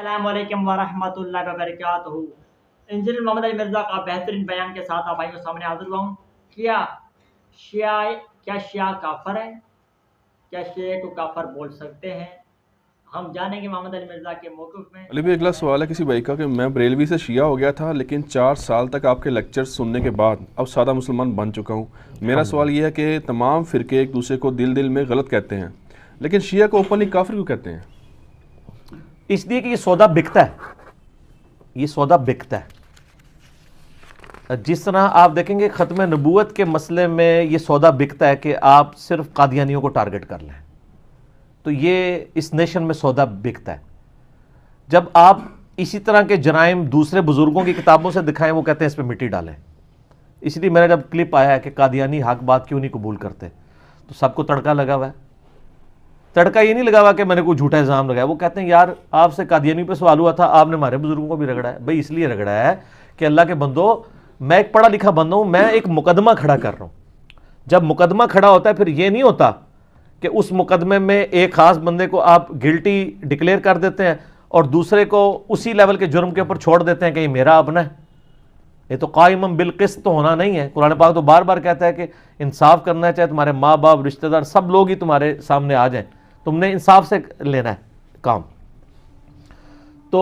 السلام علیکم ورحمۃ اللہ وبرکاتہ۔ انجینئر محمد علی مرزا کا بہترین بیان کے ساتھ آپ بھائیوں کے سامنے حاضر ہوا ہوں۔ کیا شیعہ کافر ہے؟ کیا شیعہ کو کافر بول سکتے ہیں؟ ہم جانیں گے محمد علی مرزا کے موقف میں۔ علی بھائی، اگلا سوال ہے کسی بھائی کا کہ میں بریلوی سے شیعہ ہو گیا تھا، لیکن 4 سال تک آپ کے لیکچر سننے کے بعد اب سادہ مسلمان بن چکا ہوں۔ میرا سوال یہ ہے کہ تمام فرقے ایک دوسرے کو دل میں غلط کہتے ہیں، لیکن شیعہ کو اوپنلی کافر کیوں کہتے ہیں؟ اس لیے کہ یہ سودا بکتا ہے، یہ سودا بکتا ہے۔ جس طرح آپ دیکھیں گے ختم نبوت کے مسئلے میں یہ سودا بکتا ہے کہ آپ صرف قادیانیوں کو ٹارگٹ کر لیں، تو یہ اس نیشن میں سودا بکتا ہے۔ جب آپ اسی طرح کے جرائم دوسرے بزرگوں کی کتابوں سے دکھائیں، وہ کہتے ہیں اس پہ مٹی ڈالیں۔ اس لیے میرا جب کلپ آیا ہے کہ قادیانی حق بات کیوں نہیں قبول کرتے، تو سب کو تڑکا لگا ہوا ہے۔ تڑکا یہ نہیں لگا ہوا کہ میں نے کوئی جھوٹا الزام لگایا، وہ کہتے ہیں یار آپ سے قادیانی پہ سوال ہوا تھا، آپ نے ہمارے بزرگوں کو بھی رگڑا ہے۔ بھائی اس لیے رگڑا ہے کہ اللہ کے بندو، میں ایک پڑھا لکھا بندہ ہوں، میں ایک مقدمہ کھڑا کر رہا ہوں۔ جب مقدمہ کھڑا ہوتا ہے پھر یہ نہیں ہوتا کہ اس مقدمے میں ایک خاص بندے کو آپ گلٹی ڈکلیئر کر دیتے ہیں اور دوسرے کو اسی لیول کے جرم کے اوپر چھوڑ دیتے ہیں کہ یہ میرا اپنا ہے۔ یہ تو قائم بالقسط تو ہونا نہیں ہے۔ قرآن پاک تو بار بار کہتا ہے کہ انصاف کرنا ہے، چاہے تمہارے ماں باپ رشتہ دار سب لوگ ہی تمہارے سامنے آ جائیں، تم نے انصاف سے لینا ہے کام۔ تو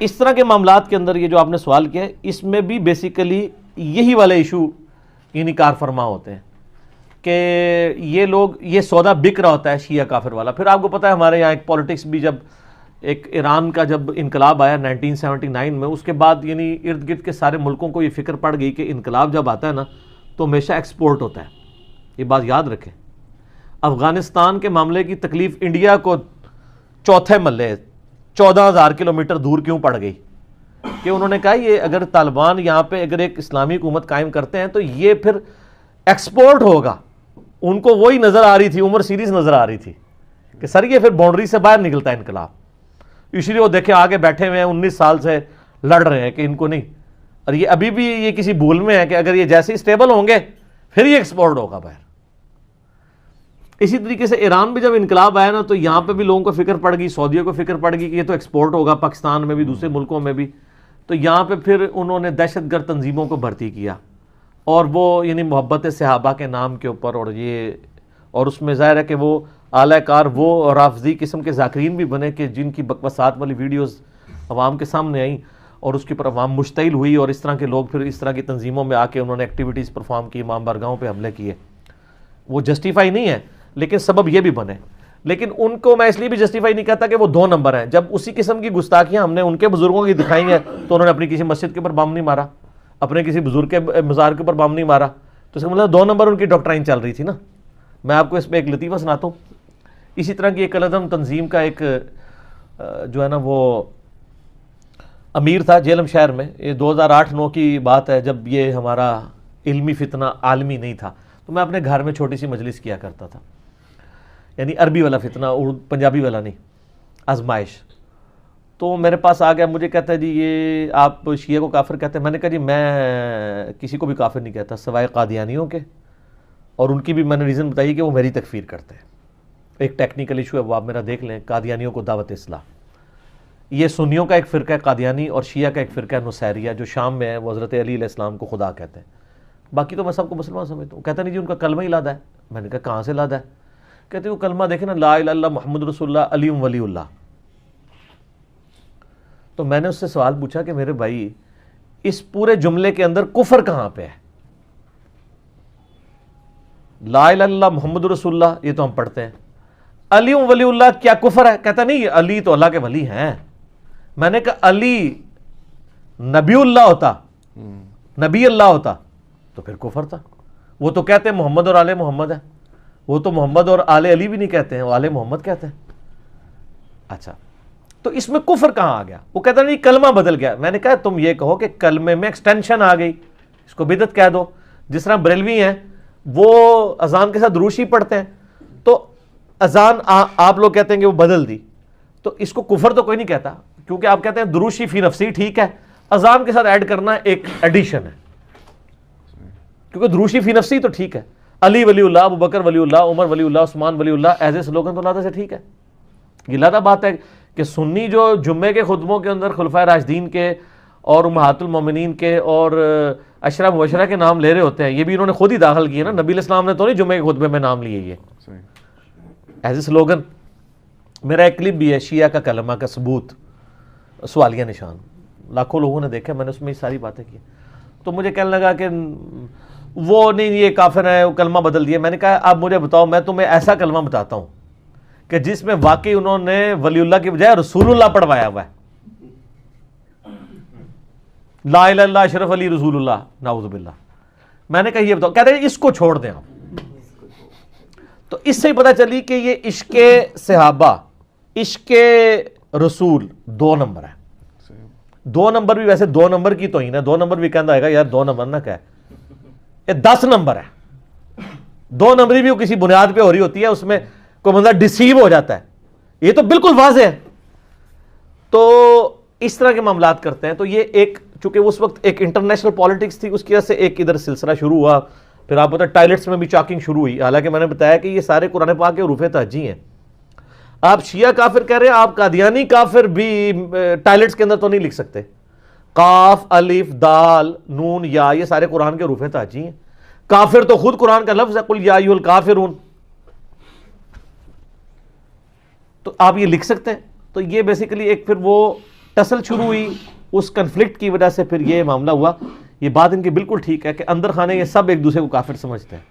اس طرح کے معاملات کے اندر یہ جو آپ نے سوال کیا ہے، اس میں بھی بیسیکلی یہی والے ایشو یعنی کار فرما ہوتے ہیں کہ یہ لوگ، یہ سودا بک رہا ہوتا ہے شیعہ کافر والا۔ پھر آپ کو پتہ ہے ہمارے یہاں ایک پولیٹکس بھی، جب ایک ایران کا جب انقلاب آیا 1979 میں، اس کے بعد یعنی ارد گرد کے سارے ملکوں کو یہ فکر پڑ گئی کہ انقلاب جب آتا ہے نا تو ہمیشہ ایکسپورٹ ہوتا ہے۔ یہ بات یاد رکھیں۔ افغانستان کے معاملے کی تکلیف انڈیا کو چوتھے محلے 14,000 کلومیٹر دور کیوں پڑ گئی؟ کہ انہوں نے کہا یہ اگر طالبان یہاں پہ اگر ایک اسلامی حکومت قائم کرتے ہیں تو یہ پھر ایکسپورٹ ہوگا۔ ان کو وہی نظر آ رہی تھی، عمر سیریز نظر آ رہی تھی کہ سر یہ پھر باؤنڈری سے باہر نکلتا ہے انقلاب۔ اس لیے وہ دیکھیں آگے بیٹھے ہوئے ہیں، 19 سال سے لڑ رہے ہیں کہ ان کو نہیں، اور یہ ابھی بھی یہ کسی بھول میں ہے کہ اگر یہ جیسے اسٹیبل ہوں گے پھر یہ ایکسپورٹ ہوگا باہر۔ اسی طریقے سے ایران میں جب انقلاب آیا نا تو یہاں پہ بھی لوگوں کو فکر پڑ گئی، سعودیہ کو فکر پڑ گئی کہ یہ تو ایکسپورٹ ہوگا پاکستان میں بھی، دوسرے ملکوں میں بھی۔ تو یہاں پہ پھر انہوں نے دہشت گرد تنظیموں کو بھرتی کیا، اور وہ یعنی محبت صحابہ کے نام کے اوپر، اور اس میں ظاہر ہے کہ وہ اعلی کار وہ رافضی قسم کے ذاکرین بھی بنے کہ جن کی بکواسات والی ویڈیوز عوام کے سامنے آئیں اور اس کے اوپر عوام مشتعل ہوئی، اور اس طرح کے لوگ پھر اس طرح کی تنظیموں میں آ کے انہوں نے ایکٹیویٹیز پرفارم کی، امام بارگاہوں پہ حملے کیے۔ وہ جسٹیفائی نہیں ہے، لیکن سبب یہ بھی بنے۔ لیکن ان کو میں اس لیے بھی جسٹیفائی نہیں کہتا کہ وہ 2 نمبر ہیں۔ جب اسی قسم کی گستاخیاں ہم نے ان کے بزرگوں کی دکھائی ہیں تو انہوں نے اپنی کسی مسجد کے اوپر بم نہیں مارا، اپنے کسی بزرگ کے مزار کے اوپر بم نہیں مارا، تو اس کا مطلب 2 نمبر ان کی ڈاکٹرائن چل رہی تھی نا۔ میں آپ کو اس پہ ایک لطیفہ سناتا ہوں۔ اسی طرح کی ایک العدم تنظیم کا ایک جو ہے نا وہ امیر تھا جیلم شہر میں، یہ 2008-9 کی بات ہے، جب یہ ہمارا علمی فتنہ عالمی نہیں تھا، تو میں اپنے گھر میں چھوٹی سی مجلس کیا کرتا تھا، یعنی عربی والا فتنہ، پنجابی والا نہیں، آزمائش۔ تو میرے پاس آ گیا، مجھے کہتا ہے جی یہ آپ شیعہ کو کافر کہتے ہیں؟ میں نے کہا جی میں کسی کو بھی کافر نہیں کہتا سوائے قادیانیوں کے، اور ان کی بھی میں نے ریزن بتائی کہ وہ میری تکفیر کرتے ہیں۔ ایک ٹیکنیکل ایشو ہے، وہ آپ میرا دیکھ لیں، قادیانیوں کو دعوت اصلاح۔ یہ سنیوں کا ایک فرقہ ہے قادیانی، اور شیعہ کا ایک فرقہ ہے نصیریہ، جو شام میں ہے، وہ حضرت علی علیہ السلام کو خدا کہتے ہیں۔ باقی تو میں سب کو مسلمان سمجھتا ہوں۔ کہتا نہیں جی ان کا کلمہ ہی لادا ہے۔ میں نے کہا کہاں سے لادا ہے؟ کہتے وہ کلمہ دیکھیں نا، لا الہ الا اللہ محمد رسول اللہ علی ولی اللہ۔ تو میں نے اس سے سوال پوچھا کہ میرے بھائی اس پورے جملے کے اندر کفر کہاں پہ ہے؟ لا الہ الا اللہ محمد رسول اللہ یہ تو ہم پڑھتے ہیں، علی ولی اللہ کیا کفر ہے؟ کہتا نہیں علی تو اللہ کے ولی ہیں۔ میں نے کہا علی نبی اللہ ہوتا، نبی اللہ ہوتا تو پھر کفر تھا۔ وہ تو کہتے ہیں محمد اور آل محمد ہے، وہ تو محمد اور آل علی بھی نہیں کہتے ہیں، وہ آل محمد کہتے ہیں۔ اچھا تو اس میں کفر کہاں آ گیا؟ وہ کہتا نہیں کلمہ بدل گیا۔ میں نے کہا تم یہ کہو کہ کلمے میں ایکسٹینشن آ گئی، اس کو بدعت کہہ دو۔ جس طرح بریلوی ہیں وہ اذان کے ساتھ دروشی پڑھتے ہیں، تو اذان آپ لوگ کہتے ہیں کہ وہ بدل دی، تو اس کو کفر تو کوئی نہیں کہتا، کیونکہ آپ کہتے ہیں دروشی فی نفسی ٹھیک ہے، اذان کے ساتھ ایڈ کرنا ایک ایڈیشن ہے، کیونکہ دروشی فی نفسی تو ٹھیک ہے، علی ولی اللہ، ابو بکر ولی اللہ، عمر ولی اللہ، عثمان ولی اللہ ایز اے سلوگن تو لادا سے ٹھیک ہے۔ یہ لادا بات ہے کہ سنی جو جمعے کے خطبوں کے اندر خلفائے راشدین کے اور امہات المومنین کے اور عشرہ مبشرہ کے نام لے رہے ہوتے ہیں، یہ بھی انہوں نے خود ہی داخل کیے نا، نبی علیہ السلام نے تو نہیں جمعے کے خطبے میں نام لیے یہ ایز اے سلوگن. میرا ایک کلپ بھی ہے شیعہ کا کلمہ کا ثبوت سوالیہ نشان، لاکھوں لوگوں نے دیکھا، میں نے اس میں یہ ساری باتیں کی. تو مجھے کہنے لگا کہ وہ نہیں یہ کافر ہے، وہ کلمہ بدل دیا. میں نے کہا اب مجھے بتاؤ، میں تمہیں ایسا کلمہ بتاتا ہوں کہ جس میں واقعی انہوں نے ولی اللہ کی بجائے رسول اللہ پڑھوایا ہوا ہے. لا الہ الا اللہ اشرف علی رسول اللہ، نعوذ باللہ. میں نے کہا یہ بتاؤ، کہتے ہیں اس کو چھوڑ دیں آپ. تو اس سے ہی پتہ چلی کہ یہ عشق صحابہ، عشق رسول 2 نمبر ہے. 2 نمبر بھی ویسے 2 نمبر کی توہین ہے. 2 نمبر بھی کہنا ہے گا یار 2 نمبر نہ کہ یہ 10 نمبر ہے. 2 نمبری بھی کسی بنیاد پہ ہو رہی ہوتی ہے، اس میں کوئی بندہ ڈسیو ہو جاتا ہے. یہ تو بالکل واضح ہے. تو اس طرح کے معاملات کرتے ہیں. تو یہ ایک چونکہ اس وقت ایک انٹرنیشنل پالیٹکس تھی، اس کی وجہ سے ایک ادھر سلسلہ شروع ہوا. پھر آپ بتا ٹائلٹس میں بھی چاکنگ شروع ہوئی. حالانکہ میں نے بتایا کہ یہ سارے قرآن پاک کے حروف تہجی ہیں. آپ شیعہ کافر کہہ رہے ہیں، آپ قادیانی کافر بھی ٹائلٹس کے اندر تو نہیں لکھ سکتے. قاف الف دال نون یا یہ سارے قرآن کے حروف تہجی ہیں. کافر تو خود قرآن کا لفظ ہے، قل یا ایھا الکافرون. تو آپ یہ لکھ سکتے ہیں. تو یہ بیسیکلی ایک پھر وہ ٹسل شروع ہوئی، اس کنفلکٹ کی وجہ سے پھر یہ معاملہ ہوا. یہ بات ان کی بالکل ٹھیک ہے کہ اندر خانے یہ سب ایک دوسرے کو کافر سمجھتے ہیں.